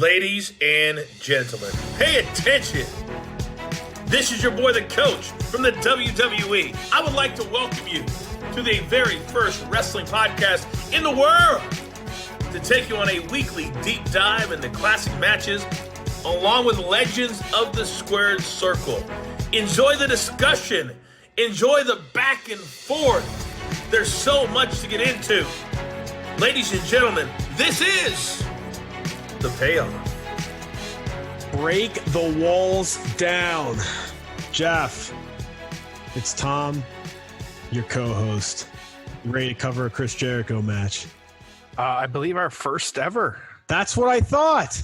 Ladies and gentlemen, pay attention. This is your boy, the coach from the WWE. I would like to welcome you to the very first wrestling podcast in the world to take you on a weekly deep dive into classic matches along with legends of the squared circle. Enjoy the discussion. Enjoy the back and forth. There's so much to get into. Ladies and gentlemen, this is the payoff. Break the walls down. Jeff, it's Tom, your co-host. You ready to cover a Chris Jericho match? I believe our first ever. That's what I thought.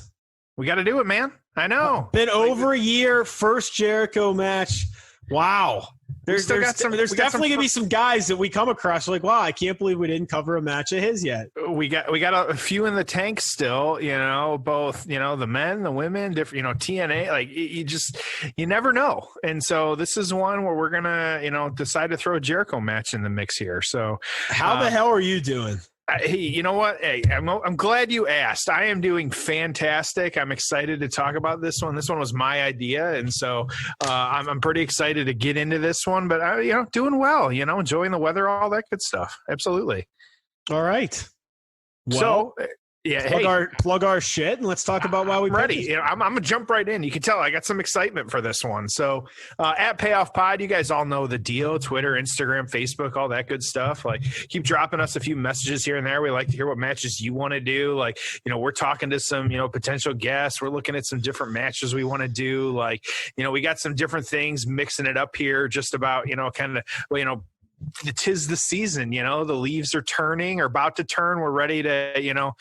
We got to do it, man. I know. Been over a year, first Jericho match. Wow. There's definitely going to be some guys that we come across like, wow, I can't believe we didn't cover a match of his yet. We got a few in the tank still, both, the men, the women, different, TNA, like you never know. And so this is one where we're going to, decide to throw a Jericho match in the mix here. So how the hell are you doing? Hey, you know what? Hey, I'm glad you asked. I am doing fantastic. I'm excited to talk about this one. This one was my idea, and so I'm pretty excited to get into this one. But doing well. Enjoying the weather, all that good stuff. Absolutely. All right. Well, so. Yeah, plug our shit and let's talk about why we ready. I'm gonna jump right in. You can tell I got some excitement for this one. So at Payoff Pod, you guys all know the deal. Twitter, Instagram, Facebook, all that good stuff. Like, keep dropping us a few messages here and there. We like to hear what matches you want to do. Like, we're talking to some potential guests. We're looking at some different matches we want to do. Like, we got some different things, mixing it up here, just about kind of tis the season, the leaves are turning or about to turn. We're ready to,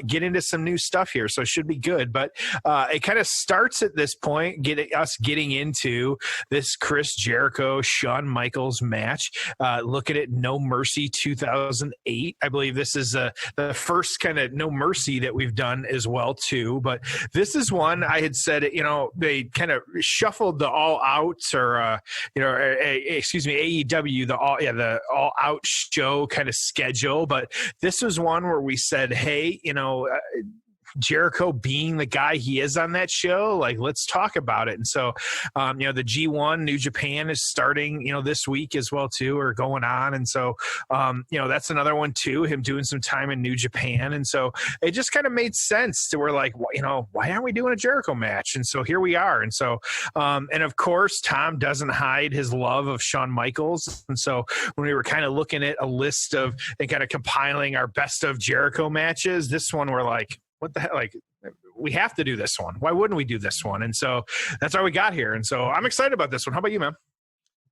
get into some new stuff here. So it should be good. But it kind of starts at this point, getting into this Chris Jericho, Shawn Michaels match. Looking at No Mercy 2008. I believe this is the first kind of No Mercy that we've done as well too. But this is one I had said, they kind of shuffled the All Outs or, AEW, the All Out show kind of schedule. But this was one where we said, hey, Jericho being the guy he is on that show, like, let's talk about it. And so, the G1 New Japan is starting, this week as well too, or going on. And so, that's another one too, him doing some time in New Japan. And so it just kind of made sense to, we're like, why aren't we doing a Jericho match? And so here we are. And so, and of course, Tom doesn't hide his love of Shawn Michaels. And so when we were kind of looking at a list of and kind of compiling our best of Jericho matches, this one, we're like, what the hell? Like, we have to do this one. Why wouldn't we do this one? And so that's why we got here. And so I'm excited about this one. How about you, man?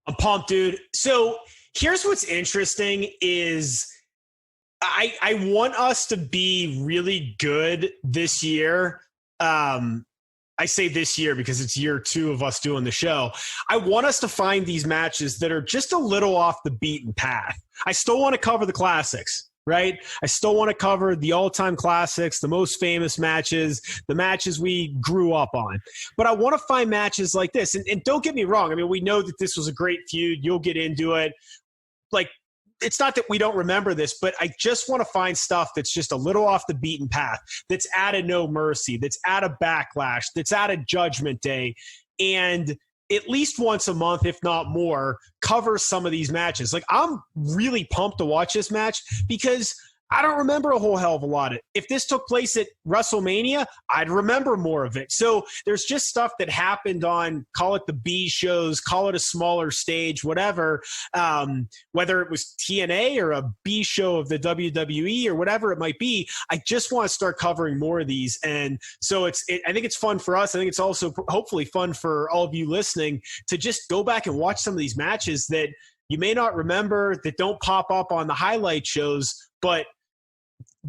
I'm pumped, dude. So here's what's interesting is I want us to be really good this year. I say this year because it's year 2 of us doing the show. I want us to find these matches that are just a little off the beaten path. I still want to cover the classics. Right? I still want to cover the all-time classics, the most famous matches, the matches we grew up on. But I want to find matches like this. And don't get me wrong. I mean, we know that this was a great feud. You'll get into it. Like, it's not that we don't remember this, but I just want to find stuff that's just a little off the beaten path, that's out of No Mercy, that's out of Backlash, that's out of Judgment Day. And at least once a month, if not more, cover some of these matches. Like, I'm really pumped to watch this match because I don't remember a whole hell of a lot of it. If this took place at WrestleMania, I'd remember more of it. So there's just stuff that happened on, call it the B shows, call it a smaller stage, whatever, whether it was TNA or a B show of the WWE or whatever it might be. I just want to start covering more of these. And so I think it's fun for us. I think it's also hopefully fun for all of you listening to just go back and watch some of these matches that you may not remember, that don't pop up on the highlight shows, but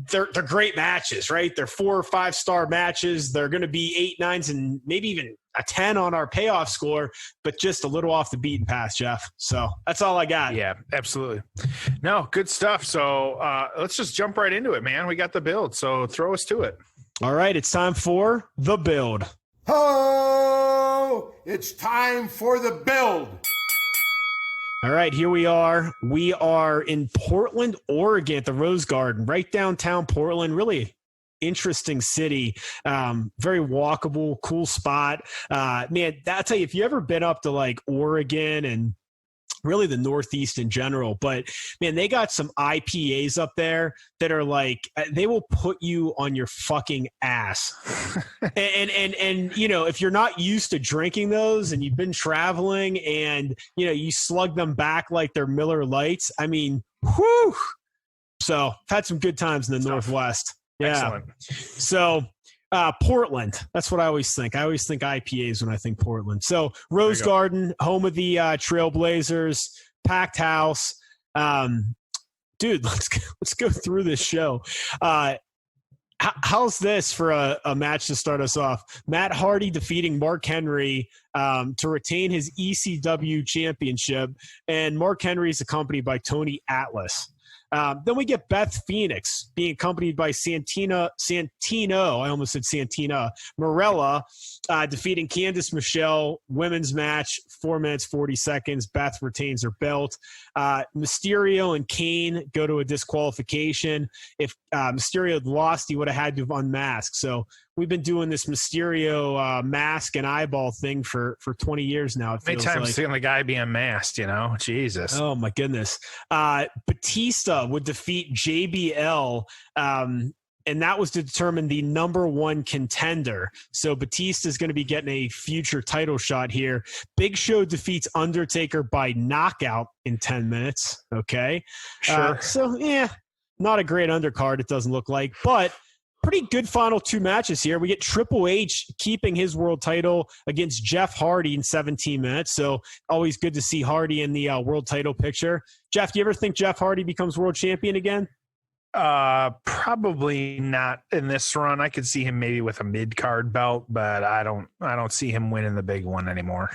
they're great matches, right? They're 4 or 5 star matches. They're going to be 8, 9s, and maybe even a 10 on our payoff score, but just a little off the beaten path, Jeff. So that's all I got. Yeah, absolutely. No, good stuff. So let's just jump right into it, man. We got the build, so throw us to it. All right, it's time for the build. Oh, it's time for the build. All right, here we are. We are in Portland, Oregon at the Rose Garden, right downtown Portland, really interesting city. Very walkable, cool spot. Man, I'll tell you, if you ever been up to like Oregon and really the Northeast in general, but man, they got some IPAs up there that are like, they will put you on your fucking ass. and you know, if you're not used to drinking those and you've been traveling and, you know, you slug them back like they're Miller Lights, I mean, whew. So I've had some good times in the Northwest. Yeah. Excellent. So Portland, that's what I always think. I always think IPAs when I think Portland. So Rose Garden, home of the Trailblazers, packed house. Dude, let's go through this show. How's this for a match to start us off? Matt Hardy defeating Mark Henry to retain his ECW championship, and Mark Henry is accompanied by Tony Atlas. Then we get Beth Phoenix being accompanied by Santino, I almost said Santina, Morella, defeating Candice Michelle, women's match, 4 minutes, 40 seconds. Beth retains her belt. Mysterio and Kane go to a disqualification. If Mysterio had lost, he would have had to have unmasked. So we've been doing this Mysterio mask and eyeball thing for 20 years now. How many times seeing the guy be unmasked, you know? Jesus. Oh, my goodness. Batista would defeat JBL, and that was to determine the number one contender. So Batista is going to be getting a future title shot here. Big Show defeats Undertaker by knockout in 10 minutes. Okay. Sure. So, yeah, not a great undercard, it doesn't look like, but pretty good final 2 matches here. We get Triple H keeping his world title against Jeff Hardy in 17 minutes. So always good to see Hardy in the world title picture. Jeff, do you ever think Jeff Hardy becomes world champion again? Probably not in this run. I could see him maybe with a mid-card belt, but I don't see him winning the big one anymore.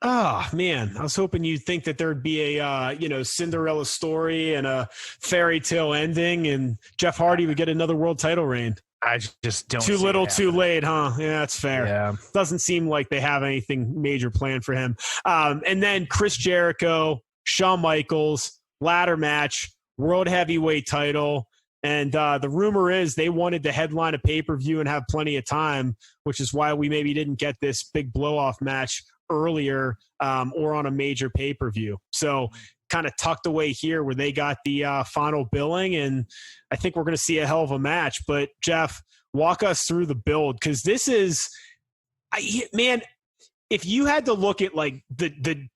Oh, man, I was hoping you'd think that there'd be a, Cinderella story and a fairy tale ending, and Jeff Hardy would get another world title reign. I just don't. Too little, too late, huh? Yeah, that's fair. Yeah. Doesn't seem like they have anything major planned for him. And then Chris Jericho, Shawn Michaels, ladder match, world heavyweight title. And the rumor is they wanted to headline a pay-per-view and have plenty of time, which is why we maybe didn't get this big blow-off match earlier or on a major pay-per-view. So kind of tucked away here where they got the final billing, and I think we're going to see a hell of a match. But Jeff, walk us through the build, because this is, man, if you had to look at like the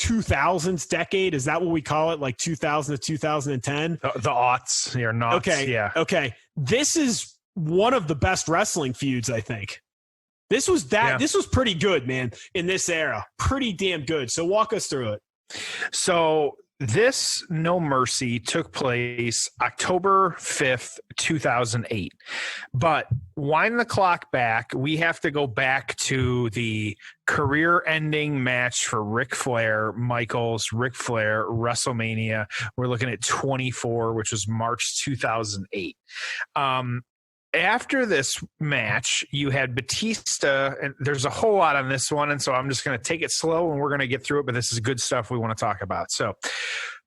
2000s decade, is that what we call it? Like 2000 to 2010? The aughts, or knots. Okay. Yeah. Okay. This is one of the best wrestling feuds, I think. This was pretty good, man, in this era. Pretty damn good. So walk us through it. So this No Mercy took place October 5th, 2008. But wind the clock back, we have to go back to the career-ending match for Ric Flair, Ric Flair, WrestleMania. We're looking at 24, which was March 2008. After this match, you had Batista, and there's a whole lot on this one, and so I'm just going to take it slow, and we're going to get through it, but this is good stuff we want to talk about. So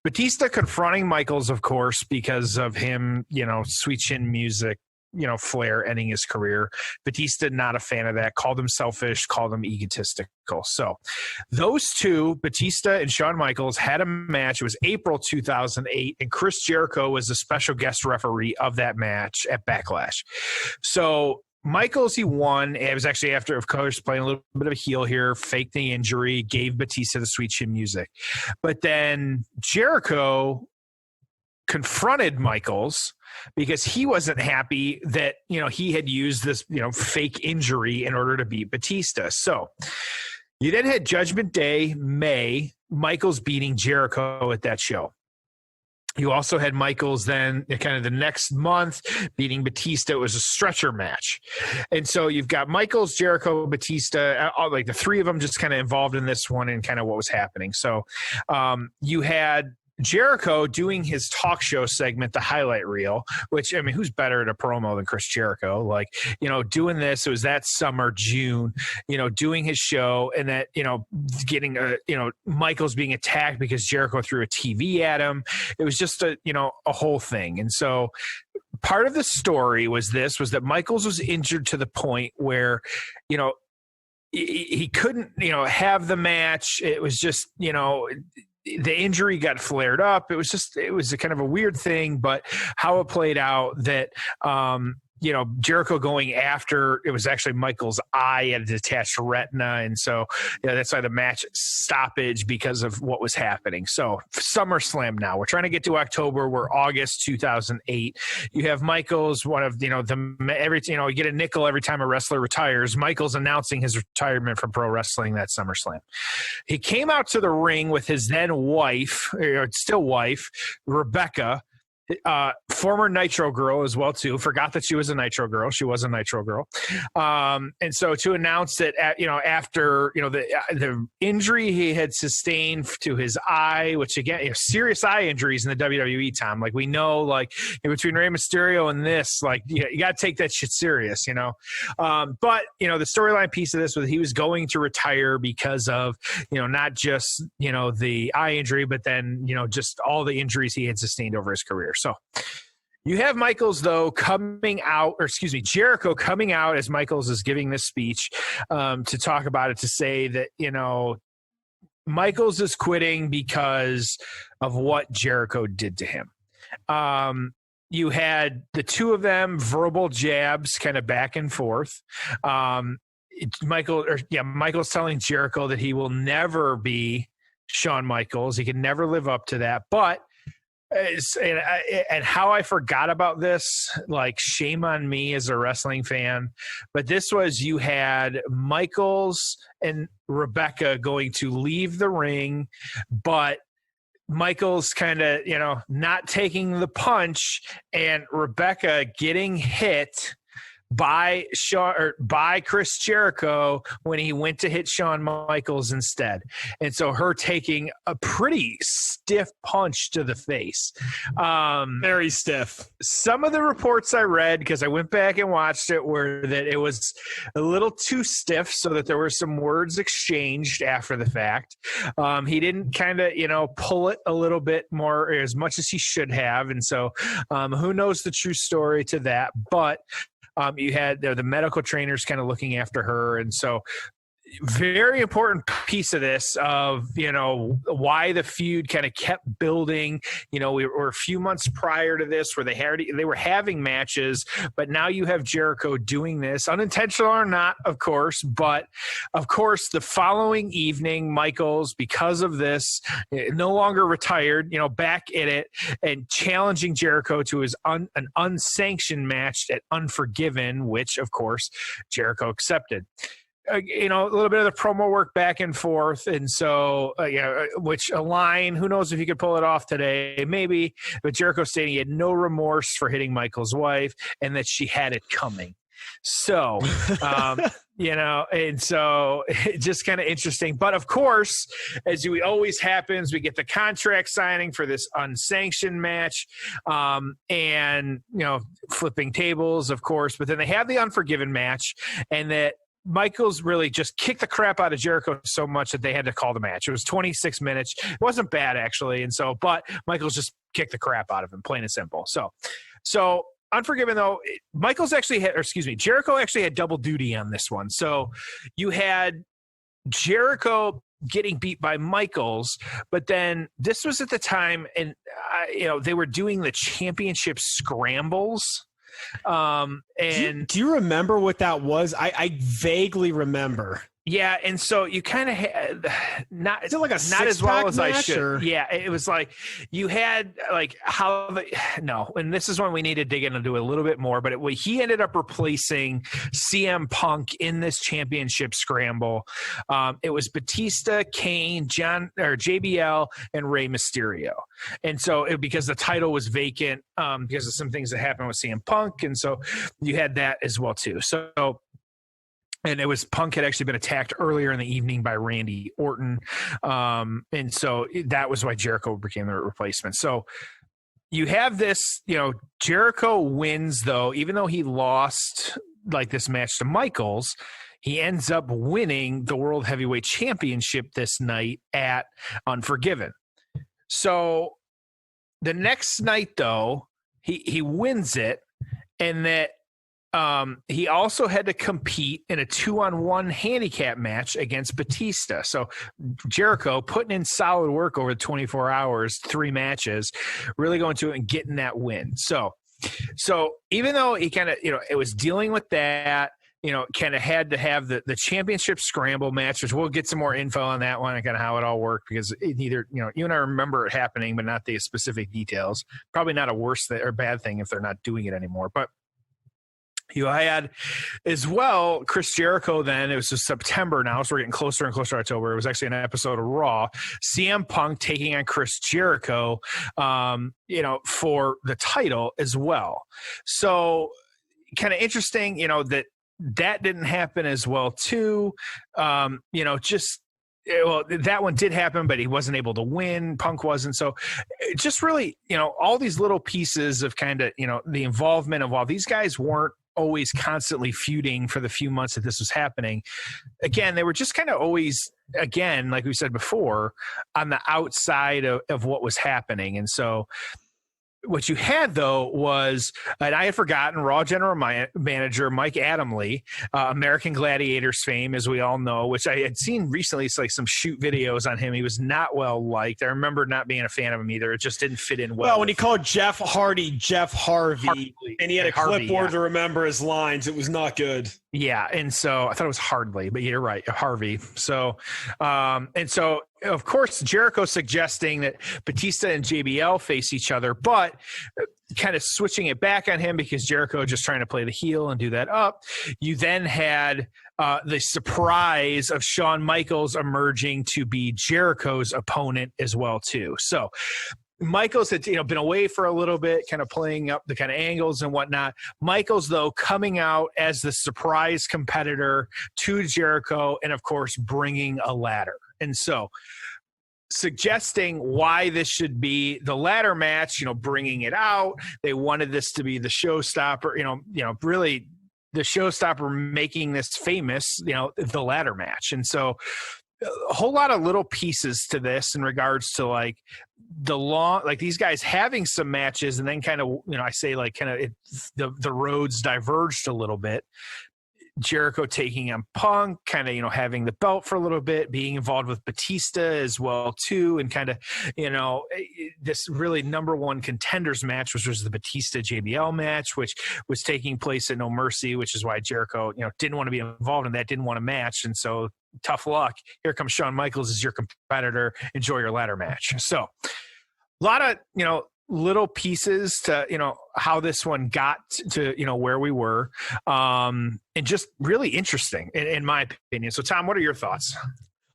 Batista confronting Michaels, of course, because of him, Sweet Chin Music, Flair ending his career. Batista, not a fan of that, called him selfish, called him egotistical. So those two, Batista and Shawn Michaels, had a match. It was April 2008, and Chris Jericho was the special guest referee of that match at Backlash. So Michaels, he won. It was actually after, of course, playing a little bit of a heel here, faked the injury, gave Batista the Sweet Chin Music. But then Jericho confronted Michaels because he wasn't happy that, he had used this, fake injury in order to beat Batista. So you then had Judgment Day, May, Michaels beating Jericho at that show. You also had Michaels then kind of the next month beating Batista. It was a stretcher match. And so you've got Michaels, Jericho, Batista, like the three of them just kind of involved in this one and kind of what was happening. So you had Jericho doing his talk show segment, the highlight reel, which, I mean, who's better at a promo than Chris Jericho? Like, doing this, it was that summer, June, doing his show, and that, getting Michaels being attacked because Jericho threw a TV at him. It was just a whole thing. And so part of the story was that Michaels was injured to the point where, he couldn't, have the match. It was just, the injury got flared up. It was a kind of a weird thing, but how it played out that, Jericho going after, it was actually Michael's eye had a detached retina. And so that's why the match stoppage because of what was happening. So SummerSlam now, we're trying to get to October. We're August 2008. You have Michaels, one of, you get a nickel every time a wrestler retires. Michaels announcing his retirement from pro wrestling that SummerSlam. He came out to the ring with his then wife, or still wife, Rebecca, former Nitro girl as well too. Forgot that she was a Nitro girl. She was a Nitro girl. And so to announce that, after, the injury he had sustained to his eye, which again, serious eye injuries in the WWE time. Like we know, like between Rey Mysterio and this, like you got to take that shit serious, but the storyline piece of this was he was going to retire because of, not just, the eye injury, but then, just all the injuries he had sustained over his career. So you have Michaels, though, Jericho coming out as Michaels is giving this speech to talk about it, to say that, Michaels is quitting because of what Jericho did to him. You had the two of them verbal jabs kind of back and forth. Michaels telling Jericho that he will never be Shawn Michaels. He can never live up to that. But and how I forgot about this, like shame on me as a wrestling fan, but this was, you had Michaels and Rebecca going to leave the ring, but Michaels kind of, not taking the punch, and Rebecca getting hit by Chris Jericho when he went to hit Shawn Michaels instead. And so her taking a pretty stiff punch to the face. Very stiff. Some of the reports I read, because I went back and watched it, were that it was a little too stiff, so that there were some words exchanged after the fact. He didn't kind of, pull it a little bit more, as much as he should have. And so who knows the true story to that, but you had the medical trainers kind of looking after her. And so very important piece of this of, why the feud kind of kept building. We were a few months prior to this where they were having matches, but now you have Jericho doing this, unintentional or not, of course. But of course, the following evening, Michaels, because of this, no longer retired, back in it and challenging Jericho to an unsanctioned match at Unforgiven, which of course Jericho accepted. A little bit of the promo work back and forth. And so, which a line, who knows if he could pull it off today, maybe, but Jericho stating he had no remorse for hitting Michael's wife and that she had it coming. So, and so just kind of interesting. But of course, as always happens, we get the contract signing for this unsanctioned match, and, flipping tables, of course, but then they have the Unforgiven match, and that Michaels really just kicked the crap out of Jericho so much that they had to call the match. It was 26 minutes. It wasn't bad, actually. And so, but Michaels just kicked the crap out of him, plain and simple. So Unforgiven, though, Jericho actually had double duty on this one. So you had Jericho getting beat by Michaels, but then this was at the time, and they were doing the championship scrambles. And do you remember what that was? I vaguely remember. Yeah, and so you kind of had not as well as I should. Or? Yeah, it was like you had and this is when we need to dig in and do a little bit more. But he ended up replacing CM Punk in this championship scramble. It was Batista, Kane, JBL, and Rey Mysterio, and so because the title was vacant because of some things that happened with CM Punk, and so you had that as well too. So. And it was Punk had actually been attacked earlier in the evening by Randy Orton. And so that was why Jericho became the replacement. So you have this, Jericho wins, though, even though he lost like this match to Michaels, he ends up winning the World Heavyweight Championship this night at Unforgiven. So the next night, though, he wins it. and that he also had to compete in a 2-on-1 handicap match against Batista. So Jericho putting in solid work over 24 hours, 3 matches, really going to it and getting that win. So even though he kind of, it was dealing with that, kind of had to have the championship scramble match, which we'll get some more info on that one and kind of how it all worked, because you and I remember it happening, but not the specific details. Probably not a worse or bad thing if they're not doing it anymore. But you had as well Chris Jericho then. It was just September now, so we're getting closer and closer to October. It was actually an episode of Raw. CM Punk taking on Chris Jericho, for the title as well. So kind of interesting, that didn't happen as well too. That one did happen, but he wasn't able to win. Punk wasn't. So just really, all these little pieces of kind of, the involvement of all these guys weren't always constantly feuding for the few months that this was happening. Again, they were just kind of always, again, like we said before, on the outside of what was happening. And so what you had, though, was, and I had forgotten, Raw General Manager Mike Adamle, American Gladiators fame, as we all know, which I had seen recently. It's like some shoot videos on him. He was not well liked. I remember not being a fan of him either. It just didn't fit in well. Well, when he called Jeff Hardy Jeff Harvey, and he had a clipboard to remember his lines, it was not good. Yeah, and so I thought it was Hardly, but you're right, Harvey. So, of course, Jericho suggesting that Batista and JBL face each other, but kind of switching it back on him because Jericho just trying to play the heel and do that up. You then had the surprise of Shawn Michaels emerging to be Jericho's opponent as well too. So Michaels had been away for a little bit, kind of playing up the kind of angles and whatnot. Michaels, though, coming out as the surprise competitor to Jericho and, of course, bringing a ladder. And so suggesting why this should be the ladder match, bringing it out. They wanted this to be the showstopper, really the showstopper, making this famous, the ladder match. And so a whole lot of little pieces to this in regards to like these guys having some matches and then kind of, I say like kind of the roads diverged a little bit. Jericho taking on Punk, kind of, having the belt for a little bit, being involved with Batista as well too, and kind of, this really number one contenders match, which was the Batista JBL match, which was taking place at No Mercy, which is why Jericho, didn't want to be involved in that, didn't want to match, and so tough luck. Here comes Shawn Michaels as your competitor. Enjoy your ladder match. So a lot of, little pieces to, how this one got to, where we were, and just really interesting in my opinion. So Tom, what are your thoughts?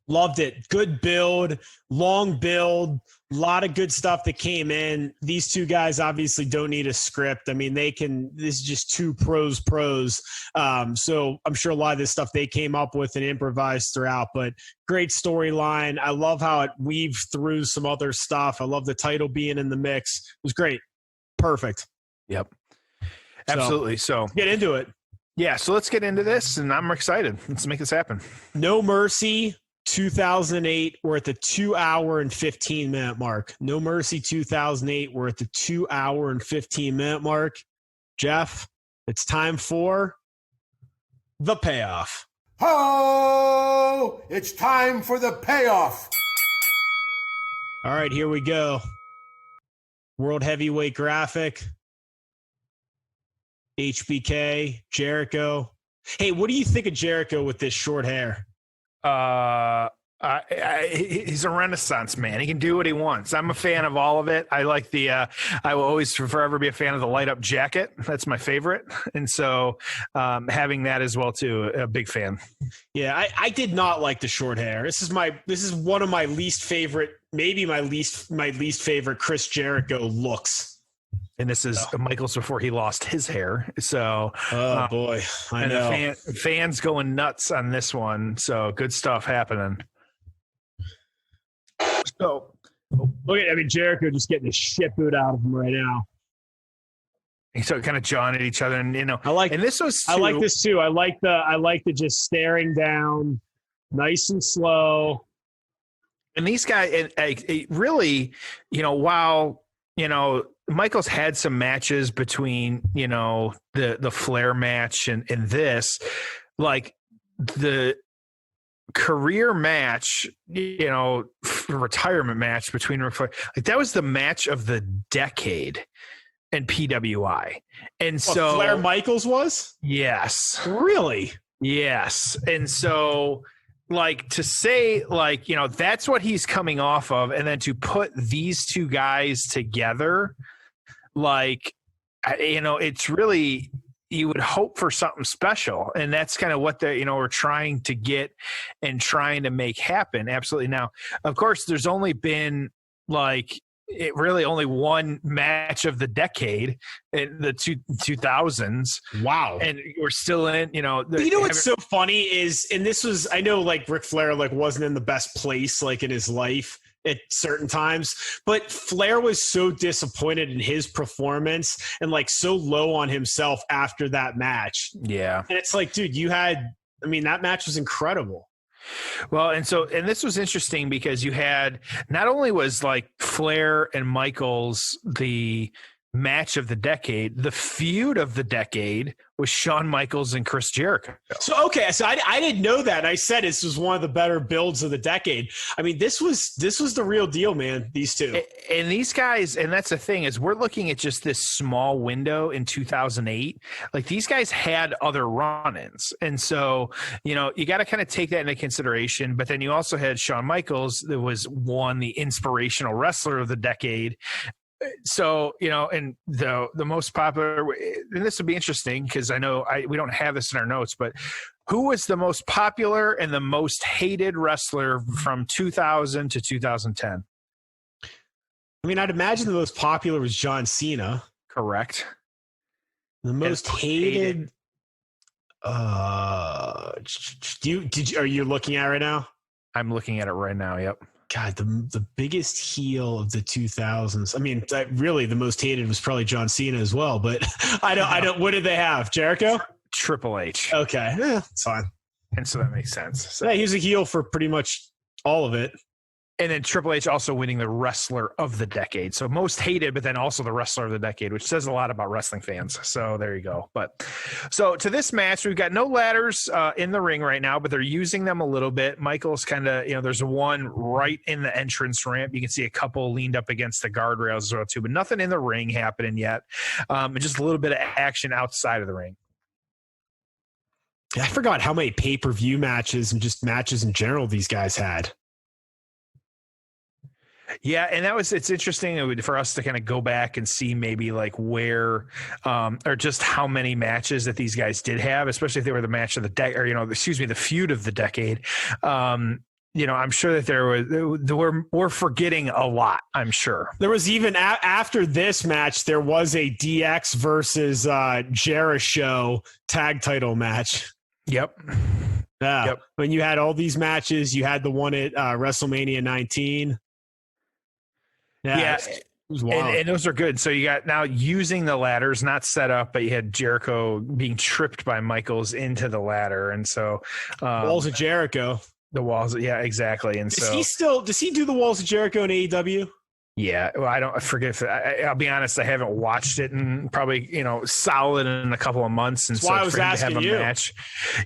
Loved it. Good build, long build, a lot of good stuff that came in. These two guys obviously don't need a script. I mean, this is just two pros. So I'm sure a lot of this stuff they came up with and improvised throughout, but great storyline. I love how it weaved through some other stuff. I love the title being in the mix. It was great. Perfect. Yep. Absolutely. So get into it. Yeah. So let's get into this, and I'm excited. Let's make this happen. No Mercy 2008, we're at the 2 hour and 15 minute mark. No Mercy 2008, we're at the 2 hour and 15 minute mark. Jeff, it's time for the payoff. Ho! It's time for the payoff. All right, here we go. World Heavyweight Graphic. HBK, Jericho. Hey, what do you think of Jericho with this short hair? He's a Renaissance man. He can do what he wants. I'm a fan of all of it. I like I will always forever be a fan of the light up jacket. That's my favorite. And so, having that as well too, a big fan. Yeah. I did not like the short hair. This is one of my least favorite, maybe my least favorite Chris Jericho looks. And this is Michaels before he lost his hair. So, oh boy, I know. Fans going nuts on this one. So good stuff happening. So look at, Jericho just getting the shit boot out of him right now. He's kind of jawing at each other, and I like this too. I like the just staring down, nice and slow. And these guys, really, while Michaels had some matches between, the Flair match and this, like the career match, retirement match between Ric Flair. Like that was the match of the decade in PWI. And so Flair Michaels was? Yes. Really? Yes. And so like to say like, that's what he's coming off of. And then to put these two guys together, like, it's really, you would hope for something special. And that's kind of what we're trying to get and trying to make happen. Absolutely. Now, of course, there's only been only one match of the decade in the 2000s. Wow. And we're still in, what's so funny is, and this was, I know like Ric Flair wasn't in the best place in his life at certain times, but Flair was so disappointed in his performance and so low on himself after that match. Yeah. And it's dude, that match was incredible. Well, and this was interesting because you had, not only was Flair and Michaels the match of the decade, the feud of the decade was Shawn Michaels and Chris Jericho. So I didn't know that. I said this was one of the better builds of the decade. This was the real deal, man. These two and these guys, and that's the thing is we're looking at just this small window in 2008. Like these guys had other run-ins, and so you got to kind of take that into consideration. But then you also had Shawn Michaels that was the inspirational wrestler of the decade. So, and the most popular, and this would be interesting because I know we don't have this in our notes, but who was the most popular and the most hated wrestler from 2000 to 2010? I'd imagine the most popular was John Cena. Correct. The most hated. Are you looking at it right now? I'm looking at it right now. Yep. God, the biggest heel of the 2000s. Really, the most hated was probably John Cena as well. But I don't. What did they have? Jericho, Triple H. Okay, it's fine. And so that makes sense. So. Yeah, he was a heel for pretty much all of it. And then Triple H also winning the wrestler of the decade. So most hated, but then also the wrestler of the decade, which says a lot about wrestling fans. So there you go. But so to this match, we've got no ladders in the ring right now, but they're using them a little bit. Michael's kind of, there's one right in the entrance ramp. You can see a couple leaned up against the guardrails as well too, but nothing in the ring happening yet. And just a little bit of action outside of the ring. I forgot how many pay-per-view matches and just matches in general these guys had. Yeah, and it's interesting for us to kind of go back and see maybe where or just how many matches that these guys did have, especially if they were the match of the decade, or the feud of the decade. I'm sure that we're forgetting a lot. I'm sure there was even after this match, there was a DX versus Jericho tag title match. Yep. Yeah. Yep. When you had all these matches, you had the one at WrestleMania 19. Yeah. It was wild. And those are good. So you got now using the ladders, not set up, but you had Jericho being tripped by Michaels into the ladder. And so walls of Jericho. The walls. Yeah, exactly. And does he do the walls of Jericho in AEW? Yeah. Well, I forget. I'll be honest. I haven't watched it in probably, solid in a couple of months. And that's why I was asking you. Match.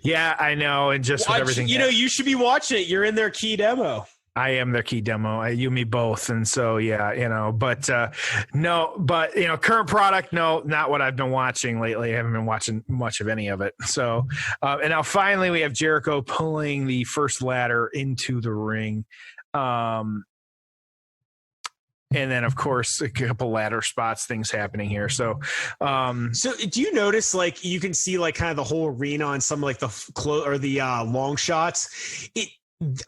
Yeah, I know. And just with everything. You should be watching it. You're in their key demo. I am their key demo. You, me both. And so, yeah, but current product, no, not what I've been watching lately. I haven't been watching much of any of it. So, and now finally we have Jericho pulling the first ladder into the ring. And then, of course, a couple ladder spots, things happening here. So do you notice, you can see, kind of the whole arena on some, the long shots?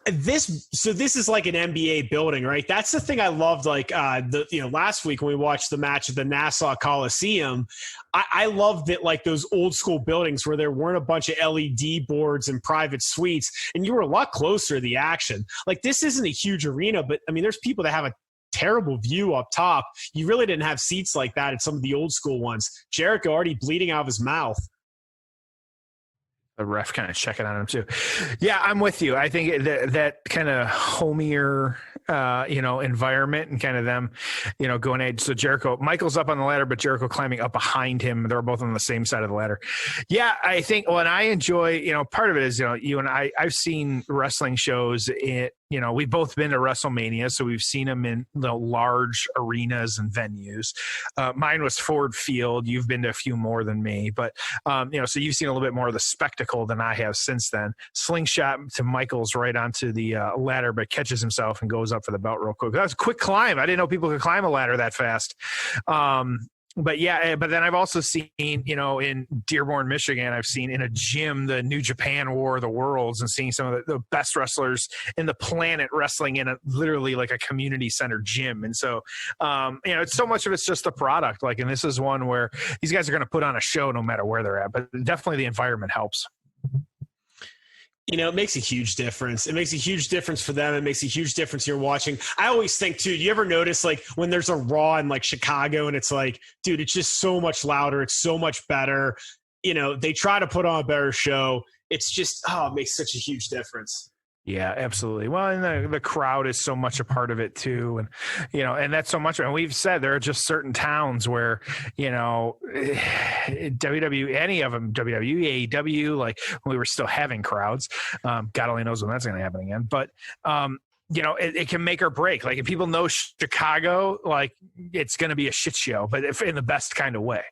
This is like an NBA building, right? That's the thing I loved. Last week when we watched the match at the Nassau Coliseum, I loved that, those old school buildings where there weren't a bunch of LED boards and private suites, and you were a lot closer to the action. This isn't a huge arena, but there's people that have a terrible view up top. You really didn't have seats like that at some of the old school ones. Jericho already bleeding out of his mouth. The ref kind of checking on him too. Yeah, I'm with you. I think that kind of homier, environment and kind of them, going at. So Jericho, Michael's up on the ladder, but Jericho climbing up behind him. They're both on the same side of the ladder. Yeah, I think. Well, and I enjoy. Part of it is you and I've seen wrestling shows. We've both been to WrestleMania, so we've seen them in the large arenas and venues. Mine was Ford Field. You've been to a few more than me, but so you've seen a little bit more of the spectacle than I have since then. Slingshot to Michaels right onto the ladder, but catches himself and goes up for the belt real quick. That was a quick climb. I didn't know people could climb a ladder that fast. But then I've also seen, in Dearborn, Michigan, I've seen in a gym the New Japan War of the Worlds and seeing some of the best wrestlers in the planet wrestling in literally like a community center gym. And so, it's so much of it's just the product. And this is one where these guys are going to put on a show no matter where they're at, but definitely the environment helps. It makes a huge difference. It makes a huge difference for them. It makes a huge difference you're watching. I always think, too, do you ever notice, when there's a Raw in, Chicago and it's dude, it's just so much louder. It's so much better. They try to put on a better show. It's just, it makes such a huge difference. Yeah, absolutely. Well, and the crowd is so much a part of it too. And, and that's so much. And we've said there are just certain towns where, WWE, any of them, WWE, AEW, when we were still having crowds, God only knows when that's going to happen again. But, it can make or break. If people know Chicago, it's going to be a shit show, but if in the best kind of way.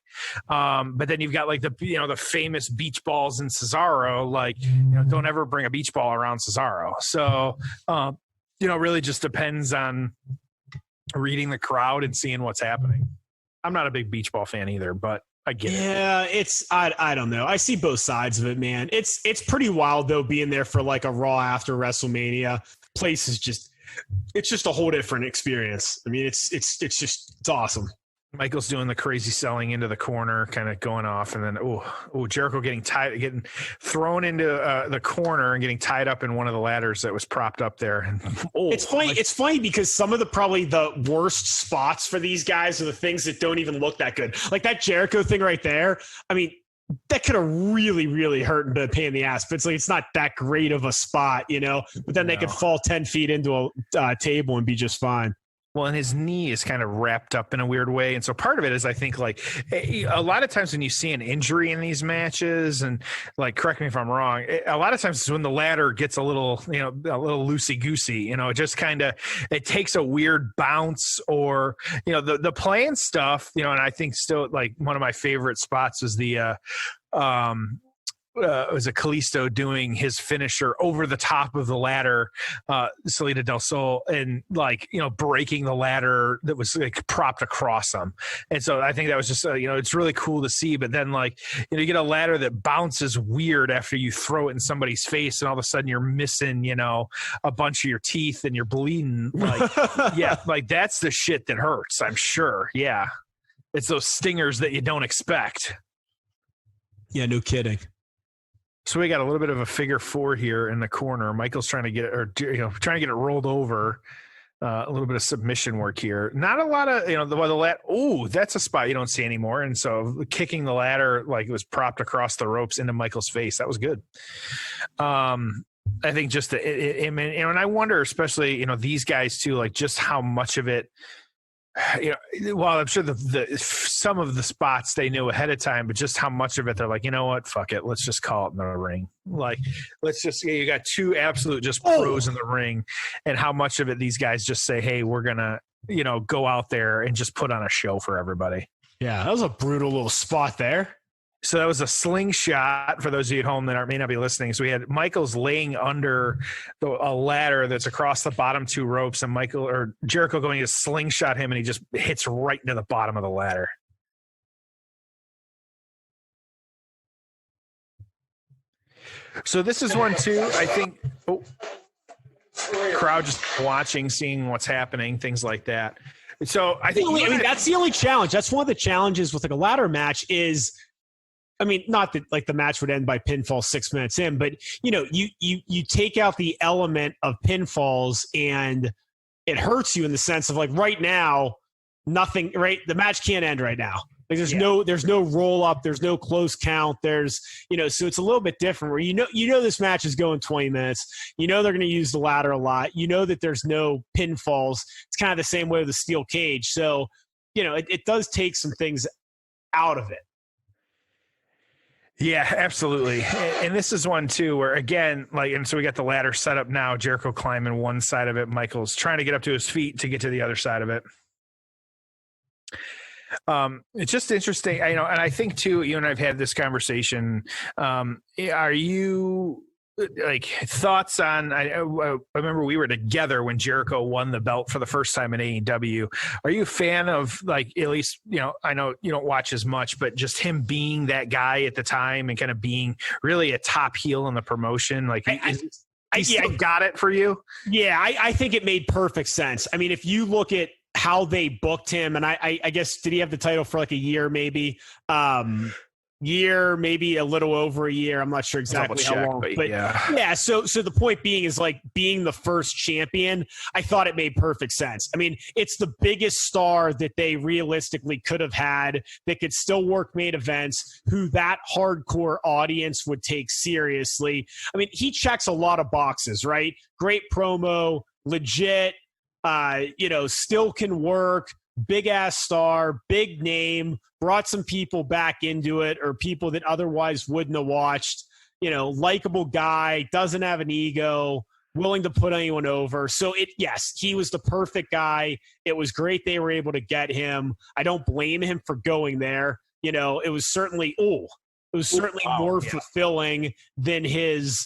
But then you've got the famous beach balls in Cesaro, don't ever bring a beach ball around Cesaro. So, really just depends on reading the crowd and seeing what's happening. I'm not a big beach ball fan either, but I get it. Yeah, I don't know. I see both sides of it, man. It's pretty wild though, being there for a Raw after WrestleMania. Place is just a whole different experience. I mean, it's awesome. Michael's doing the crazy selling into the corner, kind of going off, and then Jericho getting thrown into the corner and getting tied up in one of the ladders that was propped up there. And it's funny. It's funny because some of probably the worst spots for these guys are the things that don't even look that good. Like that Jericho thing right there. I mean, that could have really, really hurt and been a pain in the ass. But it's not that great of a spot, But then they could fall 10 feet into a table and be just fine. Well, and his knee is kind of wrapped up in a weird way. And so part of it is, I think, a lot of times when you see an injury in these matches, and correct me if I'm wrong, a lot of times it's when the ladder gets a little loosey-goosey, it just kind of, it takes a weird bounce or, the playing stuff, and I think still one of my favorite spots was the, was a Kalisto doing his finisher over the top of the ladder, Salida del Sol, and breaking the ladder that was propped across him. And so I think that was just it's really cool to see. But then you get a ladder that bounces weird after you throw it in somebody's face, and all of a sudden you're missing a bunch of your teeth and you're bleeding. That's the shit that hurts, I'm sure. Yeah, it's those stingers that you don't expect. Yeah, no kidding. So we got a little bit of a figure four here in the corner. Michael's trying to get it, trying to get it rolled over. A little bit of submission work here. Not a lot of, the ladder. Oh, that's a spot you don't see anymore. And so kicking the ladder it was propped across the ropes into Michael's face. That was good. I think just and I wonder, especially these guys too, just how much of it. Well, I'm sure some of the spots they knew ahead of time, but just how much of it they're like, you know what, fuck it, let's just call it in the ring. Let's just, you got two absolute just pros in the ring, and how much of it these guys just say, hey, we're gonna, go out there and just put on a show for everybody. Yeah, that was a brutal little spot there. So that was a slingshot for those of you at home that may not be listening. So we had Michaels laying under a ladder that's across the bottom two ropes, and Jericho going to slingshot him, and he just hits right into the bottom of the ladder. So this is one too, I think. Crowd just watching, seeing what's happening, things like that. So I think that's the only challenge. That's one of the challenges with a ladder match is. I mean, not that the match would end by pinfall 6 minutes in, but you take out the element of pinfalls and it hurts you in the sense of right now, nothing, right? The match can't end right now. Like there's no roll up, there's no close count. There's, so it's a little bit different where this match is going 20 minutes. They're going to use the ladder a lot. That there's no pinfalls. It's kind of the same way with the steel cage. So, it does take some things out of it. Yeah, absolutely. And this is one too, where again, and so we got the ladder set up now, Jericho climbing one side of it. Michael's trying to get up to his feet to get to the other side of it. It's just interesting, and I think too, you and I've had this conversation. Are you thoughts on, I remember we were together when Jericho won the belt for the first time in AEW. Are you a fan of at least, I know you don't watch as much, but just him being that guy at the time and kind of being really a top heel in the promotion? He still got it for you? Yeah, I think it made perfect sense. I mean, if you look at how they booked him, and I guess, did he have the title for a year, maybe? Maybe a little over a year. I'm not sure exactly how long, but yeah. So the point being is being the first champion, I thought it made perfect sense. I mean, it's the biggest star that they realistically could have had that could still work main events, who that hardcore audience would take seriously. I mean, he checks a lot of boxes, right? Great promo, legit, still can work, big ass star, big name, brought some people back into it, or people that otherwise wouldn't have watched, likable guy, doesn't have an ego, willing to put anyone over. So yes, he was the perfect guy. It was great they were able to get him. I don't blame him for going there. It was certainly, more fulfilling than his,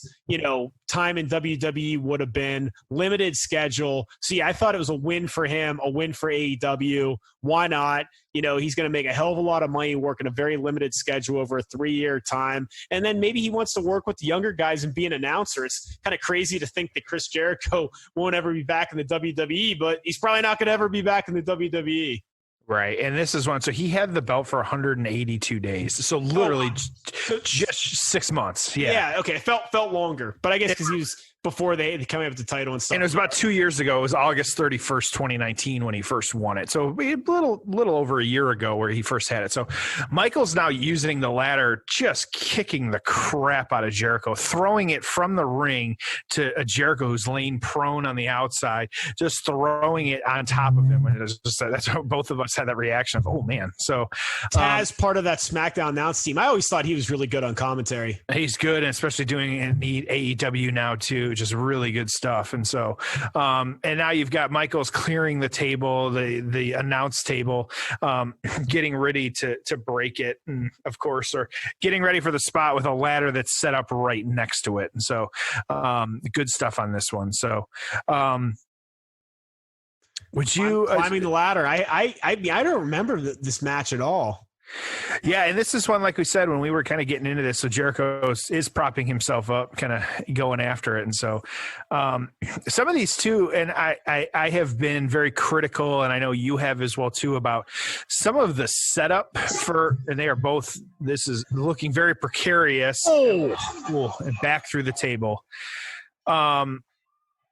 time in WWE would have been. Limited schedule. So yeah, I thought it was a win for him, a win for AEW. Why not? He's going to make a hell of a lot of money working a very limited schedule over a 3-year time. And then maybe he wants to work with the younger guys and be an announcer. It's kind of crazy to think that Chris Jericho won't ever be back in the WWE, but he's probably not going to ever be back in the WWE. Right. And this is one. So he had the belt for 182 days. So literally just 6 months. Yeah. Yeah. Okay. It felt longer, but I guess because he was before they coming up with the title and stuff. And it was about 2 years ago. It was August 31st, 2019 when he first won it. So a little over a year ago where he first had it. So Michael's now using the ladder, just kicking the crap out of Jericho, throwing it from the ring to a Jericho who's laying prone on the outside, just throwing it on top of him. And it was just, that's how both of us had that reaction of, oh man. So Taz, part of that SmackDown announce team, I always thought he was really good on commentary. He's good, and especially doing it in AEW now too. Just really good stuff. And so, and now you've got Michaels clearing the table, the announce table, getting ready to break it. And of course, or getting ready for the spot with a ladder that's set up right next to it. And so, good stuff on this one. So, would you climbing the ladder? I don't remember this match at all. Yeah, and this is one, like we said, when we were kind of getting into this, so Jericho is propping himself up, kind of going after it. And so some of these too, and I have been very critical, and I know you have as well too, about some of the setup and they are both, this is looking very precarious. And back through the table.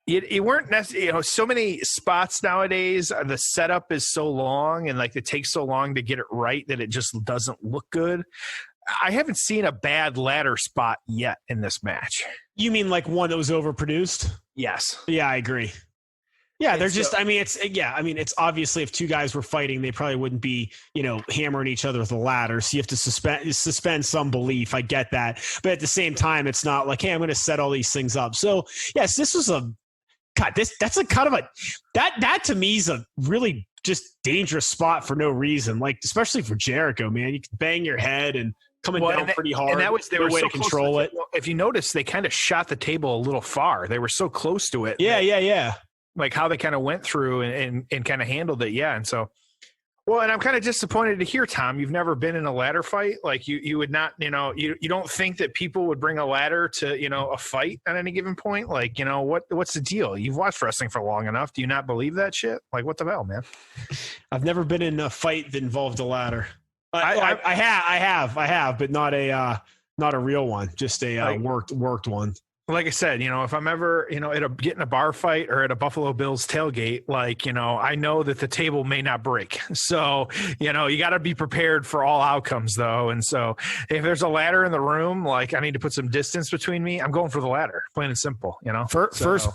It weren't necessarily, so many spots nowadays, the setup is so long and it takes so long to get it right that it just doesn't look good. I haven't seen a bad ladder spot yet in this match. You mean one that was overproduced? Yes. Yeah, I agree. Yeah, they're just, it's obviously if two guys were fighting, they probably wouldn't be, hammering each other with a ladder. So you have to suspend some belief. I get that. But at the same time, it's not hey, I'm going to set all these things up. So yes, this was that's a kind of that to me is a really just dangerous spot for no reason. Especially for Jericho, man, you can bang your head and coming down pretty hard. And that was, they were way so to control it. If you notice, they kind of shot the table a little far. They were so close to it. Yeah. How they kind of went through and kind of handled it. Yeah. And so, well, and I'm kind of disappointed to hear, Tom, you've never been in a ladder fight. You would not, you don't think that people would bring a ladder to, a fight at any given point? What's the deal? You've watched wrestling for long enough. Do you not believe that shit? What the hell, man? I've never been in a fight that involved a ladder. I have, but not a real one, just a worked one. like I said, if I'm ever, getting a bar fight or at a Buffalo Bills tailgate, I know that the table may not break. So, you got to be prepared for all outcomes though. And so if there's a ladder in the room, I need to put some distance between me, I'm going for the ladder, plain and simple, First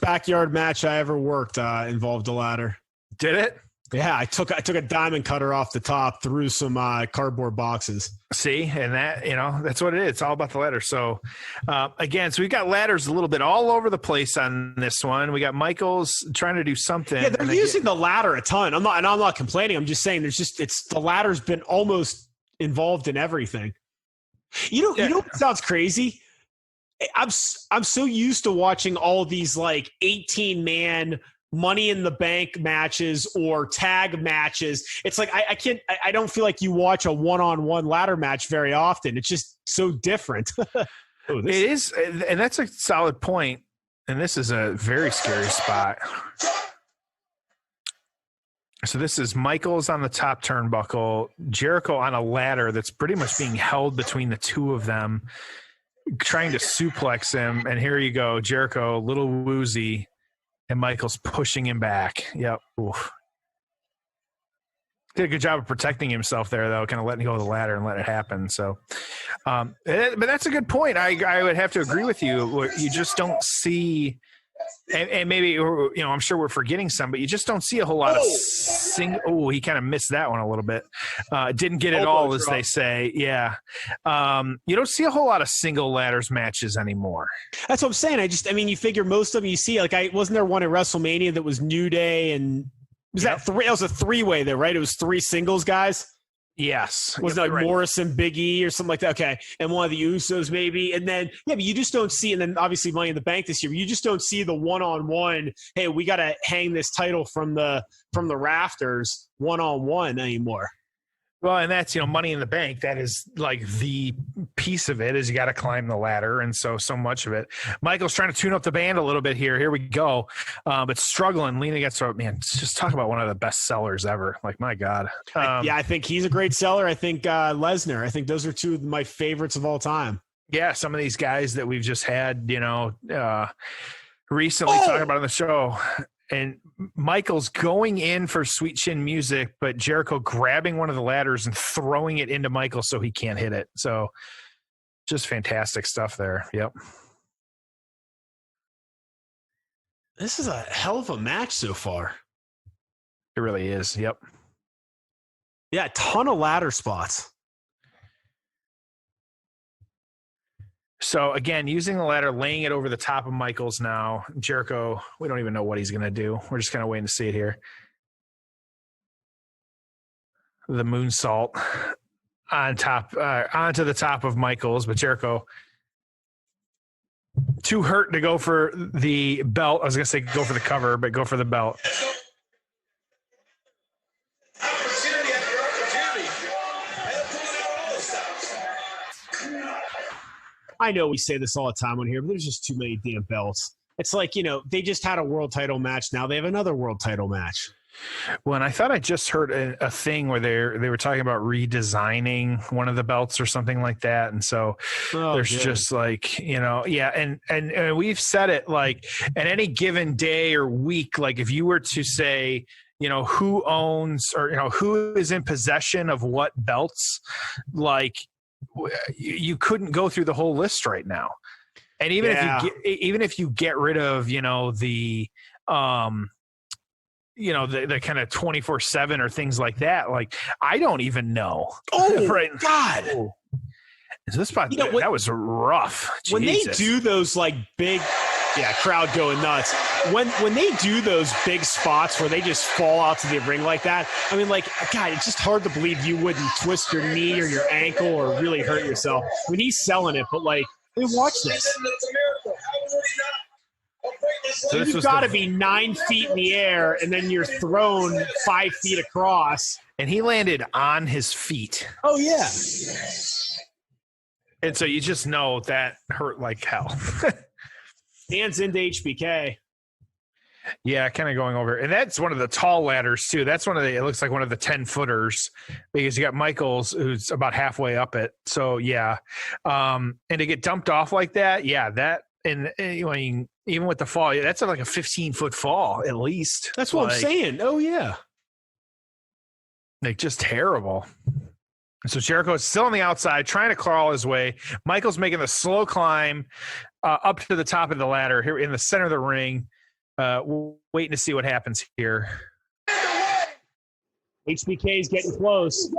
backyard match I ever worked involved a ladder. Did it? Yeah, I took a diamond cutter off the top through some cardboard boxes. See, and that, that's what it is. It's all about the ladder. So, again, so we've got ladders a little bit all over the place on this one. We got Michaels trying to do something. Yeah, they're using the ladder a ton. I'm not complaining. I'm just saying the ladder's been almost involved in everything. You know what sounds crazy? I'm so used to watching all these 18-man Money in the Bank matches or tag matches. It's I don't feel like you watch a one-on-one ladder match very often. It's just so different. It is, and that's a solid point. And this is a very scary spot. So this is Michaels on the top turnbuckle, Jericho on a ladder that's pretty much being held between the two of them, trying to suplex him. And here you go, Jericho, a little woozy. And Michael's pushing him back. Yep. Oof. Did a good job of protecting himself there, though, kind of letting go of the ladder and let it happen. So, but that's a good point. I would have to agree with you. You just don't see, and maybe, I'm sure we're forgetting some, but you just don't see a whole lot of Oh, he kind of missed that one a little bit. Didn't get it all, as they say. Yeah. You don't see a whole lot of single ladders matches anymore. That's what I'm saying. You figure most of them you see, wasn't there one at WrestleMania that was New Day and that was a three-way there, right? It was three singles guys. Yes. Wasn't it Morrison, Big E, or something like that? Okay. And one of the Usos maybe. And then, but you just don't see, and then obviously Money in the Bank this year, but you just don't see the one-on-one, hey, we got to hang this title from the rafters one-on-one anymore. Well, and that's, Money in the Bank. That is the piece of it is you got to climb the ladder. And so much of it. Michael's trying to tune up the band a little bit here. Here we go. But struggling, leaning against, man, just talk about one of the best sellers ever. My God. I think he's a great seller. I think Lesnar. I think those are two of my favorites of all time. Yeah, some of these guys that we've just had, recently talking about on the show. And Michael's going in for Sweet Chin Music, but Jericho grabbing one of the ladders and throwing it into Michael so he can't hit it. So just fantastic stuff there. Yep. This is a hell of a match so far. It really is. Yep. Yeah, a ton of ladder spots. So, again, using the ladder, laying it over the top of Michaels now. Jericho, we don't even know what he's going to do. We're just kind of waiting to see it here. The moonsault on top, onto the top of Michaels, but Jericho too hurt to go for the belt. I was going to say go for the cover, but go for the belt. I know we say this all the time on here, but there's just too many damn belts. It's they just had a world title match. Now they have another world title match. Well, and I thought I just heard a thing where they were talking about redesigning one of the belts or something like that. And so there's just and we've said it at any given day or week, if you were to say, who owns or, who is in possession of what belts, you couldn't go through the whole list right now. And even if you get rid of, the kind of 24/7 or things like that, I don't even know. Oh, right. God. Oh. So this spot, that was rough. When Jesus. they do those big, crowd going nuts. When they do those big spots where they just fall out to the ring like that, God, it's just hard to believe you wouldn't twist your knee or your ankle or really hurt yourself. He's selling it, but watch this. So you've got to be 9 feet in the air, and then you're thrown 5 feet across. And he landed on his feet. Oh, yeah. And so you just know that hurt like hell. Hands into HBK. Yeah, kind of going over. And that's one of the tall ladders, too. That's it looks like one of the 10-footers because you got Michaels, who's about halfway up it. So, yeah. And to get dumped off like that, yeah, that, and I mean, even with the fall, that's like a 15-foot fall at least. That's what I'm saying. Oh, yeah. Like, just terrible. So Jericho is still on the outside, trying to crawl his way. Michael's making the slow climb up to the top of the ladder here in the center of the ring. Waiting to see what happens here. HBK is getting close.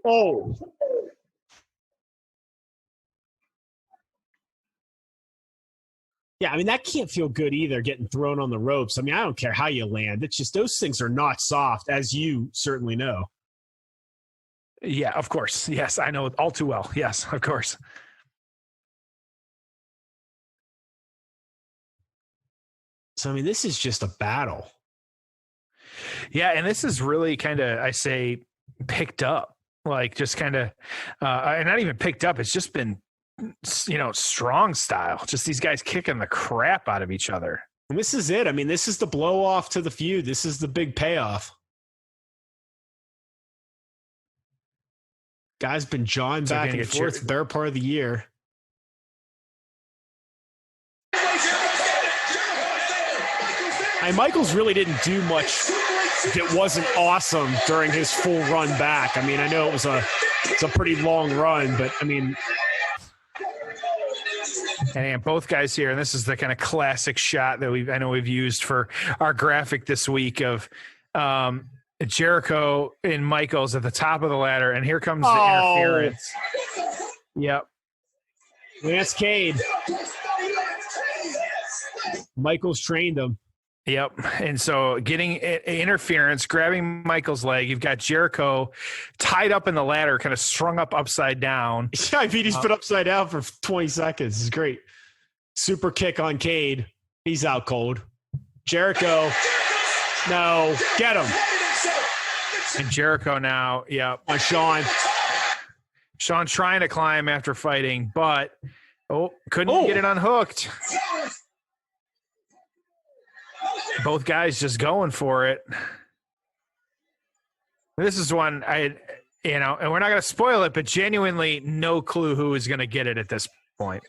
Oh. Yeah, I mean, that can't feel good either, getting thrown on the ropes. I mean, I don't care how you land. It's just those things are not soft, as you certainly know. Yeah, of course. Yes, I know all too well. Yes, of course. So, I mean, this is just a battle. Yeah, and this is really kind of, I say, picked up. Like, just kind of, and not even picked up. It's just been, strong style. Just these guys kicking the crap out of each other. And this is it. I mean, this is the blow off to the feud. This is the big payoff. Guys been jawing back and forth the better part of the year. And Michaels really didn't do much that wasn't awesome during his full run back. I mean, I know it's a pretty long run, but I mean, and both guys here, and this is the kind of classic shot that I know we've used for our graphic this week of Jericho and Michaels at the top of the ladder, and here comes the interference. Yep. Lance Cade. Michaels trained him. Yep. And so getting interference, grabbing Michael's leg. You've got Jericho tied up in the ladder, kind of strung up upside down. Yeah, I mean, he's put upside down for 20 seconds. It's great. Super kick on Cade. He's out cold. Jericho. No. Get him. And Jericho now. Yep. On Shawn. Shawn trying to climb after fighting, but couldn't get it unhooked. Both guys just going for it. This is one and we're not going to spoil it, but genuinely no clue who is going to get it at this point.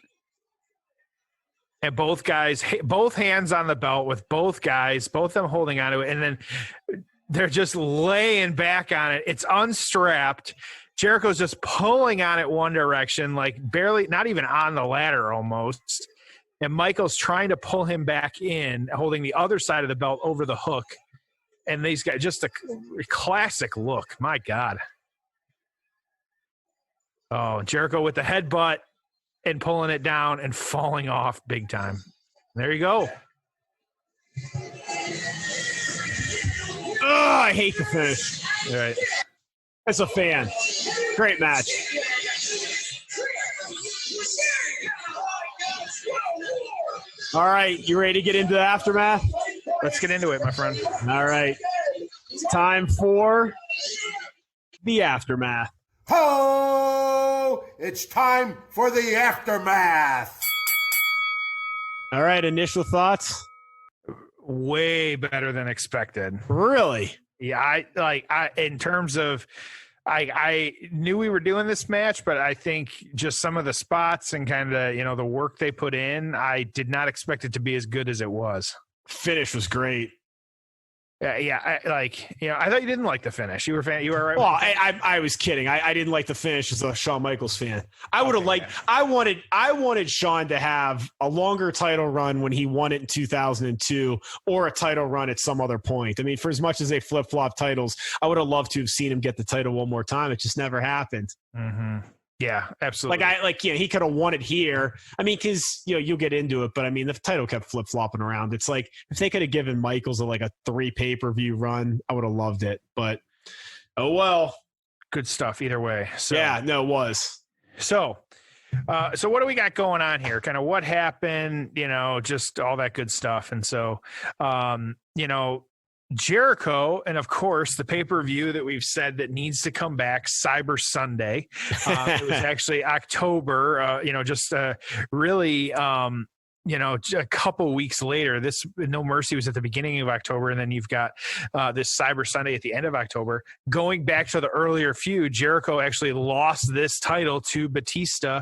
And both guys, both hands on the belt with both guys, both of them holding onto it, and then they're just laying back on it. It's unstrapped. Jericho's just pulling on it one direction, like barely, not even on the ladder almost. And Michael's trying to pull him back in, holding the other side of the belt over the hook. And these guys, just a classic look. My God. Oh, Jericho with the headbutt and pulling it down and falling off big time. There you go. Oh, I hate the finish. All right. As a fan. Great match. All right, you ready to get into the aftermath? Let's get into it, my friend. All right. It's time for the aftermath. Ho! It's time for the aftermath. All right, initial thoughts? Way better than expected. Really? Yeah, I in terms of I knew we were doing this match, but I think just some of the spots and kind of, the work they put in, I did not expect it to be as good as it was. Finish was great. Yeah. I thought you didn't like the finish. You were right. Well, I was kidding. I didn't like the finish as a Shawn Michaels fan. I would have liked. I wanted Shawn to have a longer title run when he won it in 2002, or a title run at some other point. I mean, for as much as they flip flop titles, I would have loved to have seen him get the title one more time. It just never happened. Mm-hmm. Yeah, absolutely. He could have won it here. I mean, because you'll get into it, but I mean, the title kept flip flopping around. It's like if they could have given Michaels a 3 pay-per-view run, I would have loved it. But oh well, good stuff either way. So yeah, no, it was. So what do we got going on here? Kind of what happened? Just all that good stuff. And so Jericho, and of course, the pay-per-view that we've said that needs to come back, Cyber Sunday. It was actually October, really, a couple weeks later. This No Mercy was at the beginning of October, and then you've got this Cyber Sunday at the end of October. Going back to the earlier feud, Jericho actually lost this title to Batista,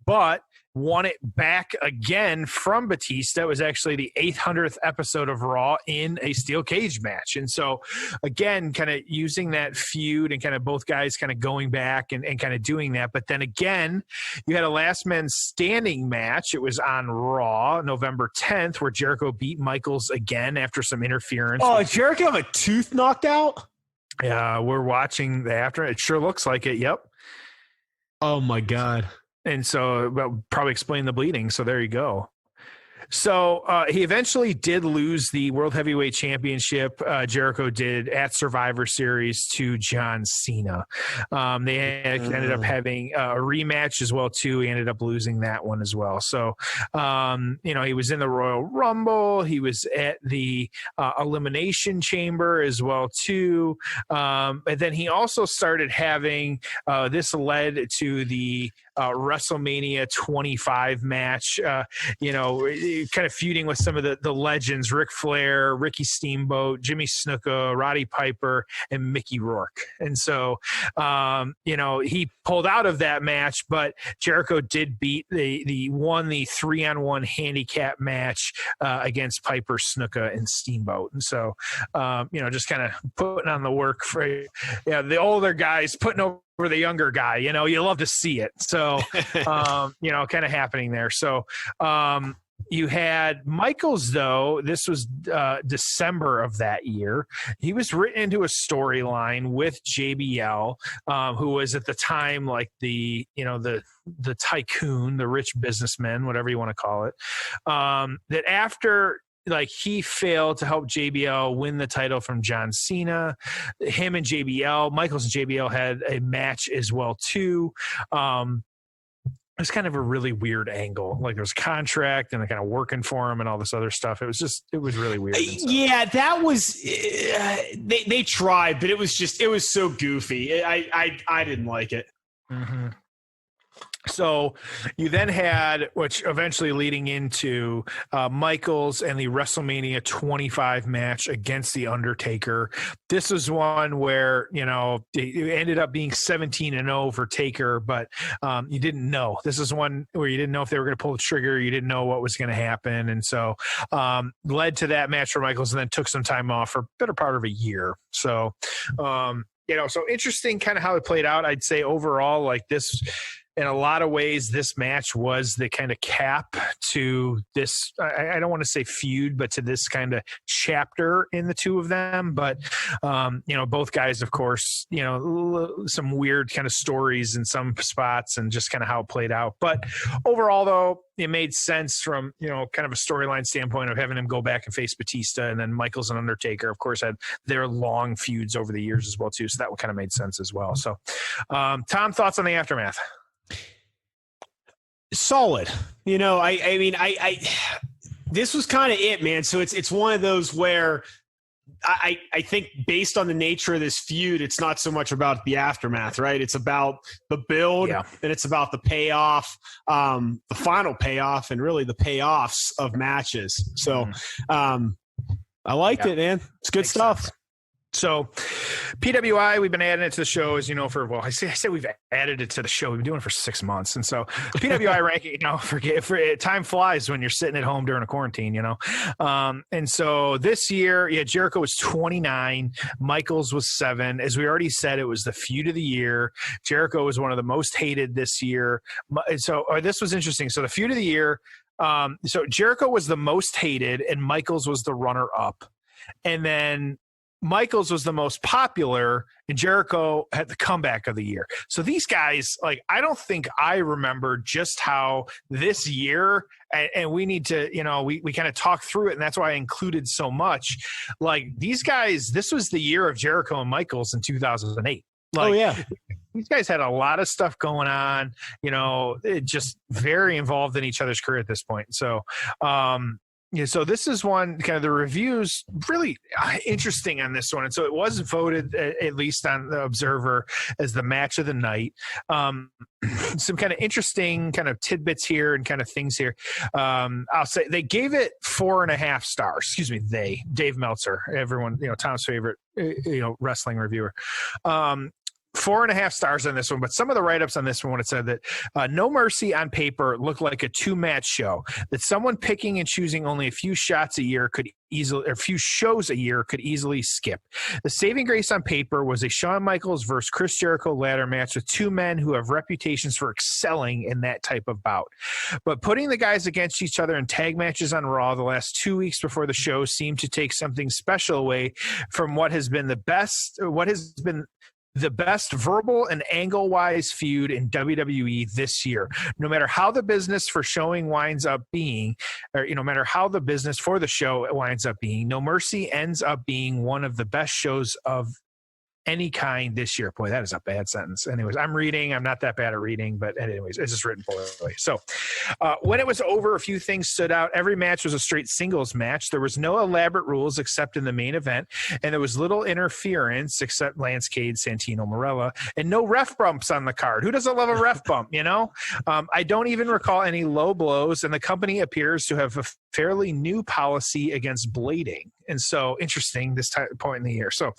but won it back again from Batista. It was actually the 800th episode of Raw in a steel cage match. And so, again, kind of using that feud and kind of both guys kind of going back and kind of doing that. But then again, you had a last man standing match. It was on Raw, November 10th, where Jericho beat Michaels again after some interference. Oh, Jericho have a tooth knocked out? Yeah, we're watching the after. It sure looks like it. Yep. Oh, my God. And so probably explain the bleeding. So there you go. So he eventually did lose the World Heavyweight Championship. Jericho did at Survivor Series to John Cena. They ended up having a rematch as well too. He ended up losing that one as well. So he was in the Royal Rumble. He was at the Elimination Chamber as well too. And then he also started having this led to the WrestleMania 25 match. Kind of feuding with some of the legends, Ric Flair, Ricky Steamboat, Jimmy Snuka, Roddy Piper, and Mickey Rourke. And so, he pulled out of that match, but Jericho did beat won the 3-on-1 handicap match against Piper, Snuka, and Steamboat. And so, just kind of putting on the work for the older guys, putting over the younger guy. You love to see it. So, kind of happening there. So, you had Michaels, though. This was December of that year. He was written into a storyline with JBL, who was at the time like the tycoon, the rich businessman, whatever you want to call it. That after he failed to help JBL win the title from John Cena, him and Michaels and JBL had a match as well too. It was kind of a really weird angle. Like there was a contract and they're kind of working for him and all this other stuff. It was really weird. Yeah, that was, they tried, but it was so goofy. I didn't like it. Mm-hmm. So you then had, which eventually leading into Michaels and the WrestleMania 25 match against The Undertaker. This was one where, it ended up being 17-0 for Taker, but you didn't know. This is one where you didn't know if they were going to pull the trigger. You didn't know what was going to happen. And so led to that match for Michaels and then took some time off for a better part of a year. So, so interesting kind of how it played out. I'd say overall, like this, in a lot of ways, this match was the kind of cap to this, I don't want to say feud, but to this kind of chapter in the two of them. But, both guys, of course, some weird kind of stories in some spots and just kind of how it played out. But overall, though, it made sense from, kind of a storyline standpoint of having him go back and face Batista, and then Michaels and Undertaker, of course, had their long feuds over the years as well, too. So that one kind of made sense as well. So, Tom, thoughts on the Aftermath? Solid. I this was kind of it, man. So it's one of those where I think based on the nature of this feud, it's not so much about the aftermath, right? It's about the build, and it's about the payoff, the final payoff, and really the payoffs of matches. So I liked it, man. It's good stuff. Sense. So PWI, we've been adding it to the show, as you know, I say we've added it to the show. We've been doing it for 6 months. And so PWI ranking, time flies when you're sitting at home during a quarantine, and so this year, Jericho was 29, Michaels was 7. As we already said, it was the feud of the year. Jericho was one of the most hated this year. So this was interesting. So the feud of the year, so Jericho was the most hated and Michaels was the runner up. And then Michaels was the most popular and Jericho had the comeback of the year. So these guys, I don't think I remember just how this year, and we need to, we kind of talk through it, and that's why I included so much. These guys, this was the year of Jericho and Michaels in 2008. These guys had a lot of stuff going on, just very involved in each other's career at this point. So, Yeah, so this is one kind of the reviews really interesting on this one. And so it was voted, at least on the Observer, as the match of the night. Some kind of interesting kind of tidbits here and kind of things here. I'll say they gave it 4.5 stars. Excuse me, Dave Meltzer, everyone, Tom's favorite, wrestling reviewer. 4.5 stars on this one, but some of the write-ups on this one, it said that No Mercy on paper looked like a 2-match show, that someone picking and choosing only a few shots a year could easily, or a few shows a year could easily skip. The saving grace on paper was a Shawn Michaels versus Chris Jericho ladder match with 2 men who have reputations for excelling in that type of bout. But putting the guys against each other in tag matches on Raw the last 2 weeks before the show seemed to take something special away from what has been the best verbal and angle-wise feud in WWE this year. No matter how the business for showing winds up being, or no matter how the business for the show winds up being, No Mercy ends up being one of the best shows of any kind this year. Boy, that is a bad sentence. Anyways, I'm not that bad at reading, but anyways, it's just written poorly. So when it was over, a few things stood out. Every match was a straight singles match. There was no elaborate rules except in the main event, and there was little interference except Lance Cade, Santino Marella, and no ref bumps on the card. Who doesn't love a ref bump, I don't even recall any low blows, and the company appears to have a fairly new policy against blading. And so interesting this point in the year. So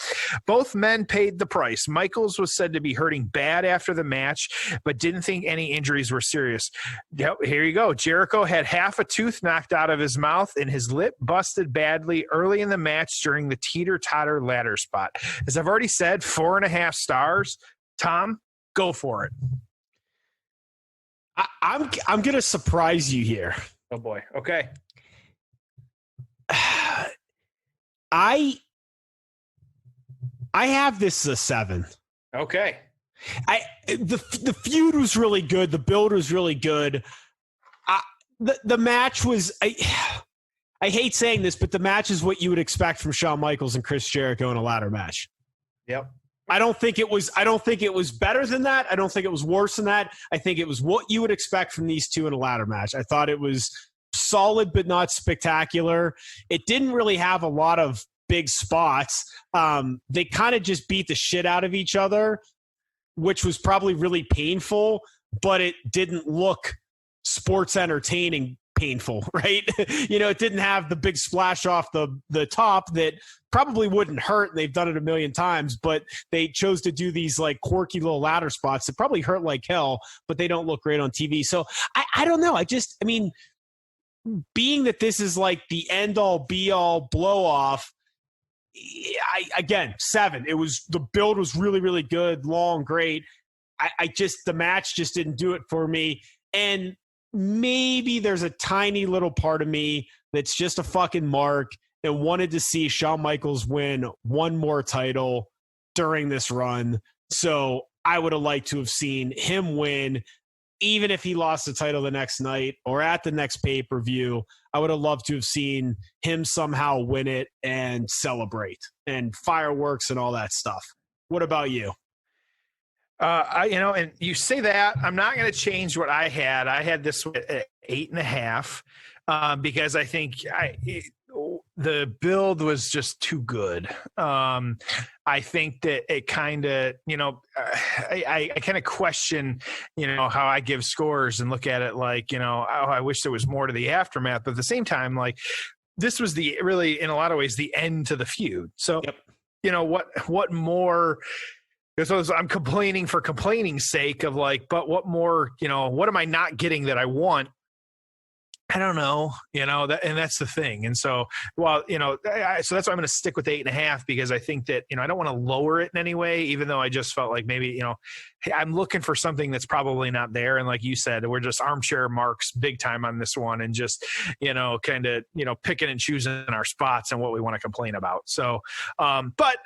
both men paid the price. Michaels was said to be hurting bad after the match, but didn't think any injuries were serious. Yep, here you go. Jericho had half a tooth knocked out of his mouth and his lip busted badly early in the match during the teeter-totter ladder spot. As I've already said, 4.5 stars. Tom, go for it. I'm going to surprise you here. Oh boy. Okay. I have this as a 7. Okay. The feud was really good. The build was really good. The match was. I hate saying this, but the match is what you would expect from Shawn Michaels and Chris Jericho in a ladder match. Yep. I don't think it was better than that. I don't think it was worse than that. I think it was what you would expect from these two in a ladder match. I thought it was solid but not spectacular. It didn't really have a lot of big spots. They kind of just beat the shit out of each other, which was probably really painful, but it didn't look sports entertaining painful, right? It didn't have the big splash off the top that probably wouldn't hurt. They've done it a million times, but they chose to do these like quirky little ladder spots that probably hurt like hell, but they don't look great on TV. So I don't know. Being that this is like the end-all, be-all blow-off, again, 7. The build was really, really good, long, great. The match just didn't do it for me. And maybe there's a tiny little part of me that's just a fucking mark and wanted to see Shawn Michaels win one more title during this run. So I would have liked to have seen him win. Even if he lost the title the next night or at the next pay-per-view, I would have loved to have seen him somehow win it and celebrate and fireworks and all that stuff. What about you? And you say that, I'm not going to change what I had. I had this at 8.5 because I think the build was just too good. I think that it kind of, I kind of question, how I give scores and look at it like, I wish there was more to the aftermath. But at the same time, like this was really, in a lot of ways, the end to the feud. So, what more? So I'm complaining for complaining's sake of like, but what more, what am I not getting that I want? I don't know, and that's the thing. And so, so that's why I'm going to stick with 8.5 because I think that, I don't want to lower it in any way, even though I just felt like maybe, hey, I'm looking for something that's probably not there. And like you said, we're just armchair marks big time on this one and just, kind of, picking and choosing our spots and what we want to complain about. So, but,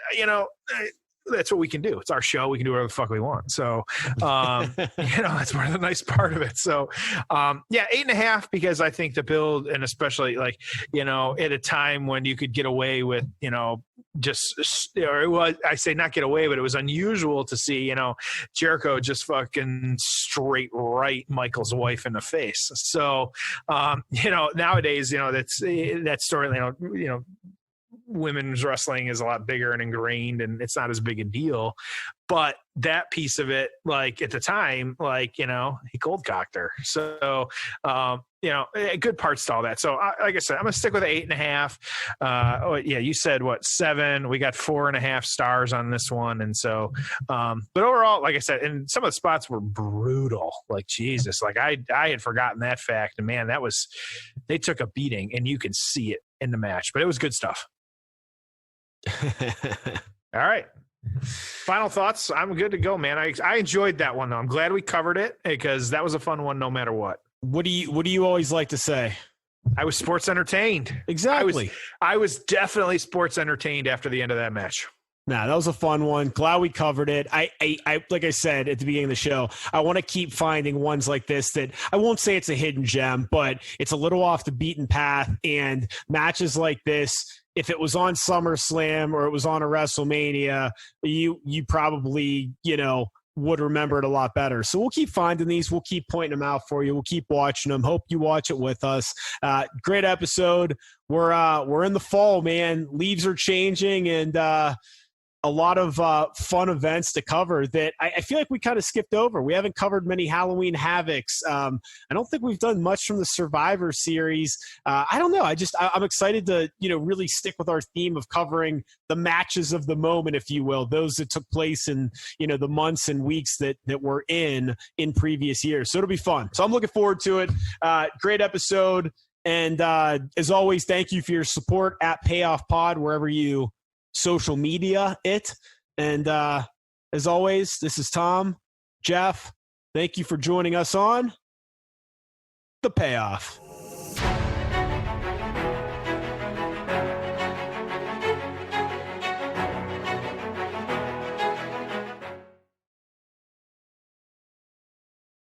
that's what we can do. It's our show. We can do whatever the fuck we want. So, that's part of the nice part of it. So, 8.5 because I think the build, and especially like, at a time when you could get away with, it was, I say not get away, but it was unusual to see, Jericho just fucking straight right Michael's wife in the face. So, nowadays, that story, women's wrestling is a lot bigger and ingrained, and it's not as big a deal. But that piece of it, like at the time, he cold cocked her. So, good parts to all that. So, like I said, I'm gonna stick with 8.5. You said what, 7? We got 4.5 stars on this one, and so, but overall, like I said, and some of the spots were brutal. Like Jesus, like I had forgotten that fact, and man, they took a beating, and you can see it in the match. But it was good stuff. All right. Final thoughts. I'm good to go, man. I enjoyed that one though. I'm glad we covered it because that was a fun one no matter what. What do you always like to say? I was sports entertained. Exactly. I was definitely sports entertained after the end of that match. Nah, that was a fun one. Glad we covered it. I like I said at the beginning of the show, I want to keep finding ones like this that I won't say it's a hidden gem, but it's a little off the beaten path. And matches like this, if it was on SummerSlam or it was on a WrestleMania, you probably, would remember it a lot better. So we'll keep finding these. We'll keep pointing them out for you. We'll keep watching them. Hope you watch it with us. Great episode. We're in the fall, man. Leaves are changing, and a lot of fun events to cover that I feel like we kind of skipped over. We haven't covered many Halloween Havocs. I don't think we've done much from the Survivor Series. I don't know. I'm excited to, really stick with our theme of covering the matches of the moment, if you will, those that took place in, the months and weeks that we're in previous years. So it'll be fun. So I'm looking forward to it. Great episode. And as always, thank you for your support at Payoff Pod, wherever you social media it. And as always, this is Tom, Jeff. Thank you for joining us on The Payoff.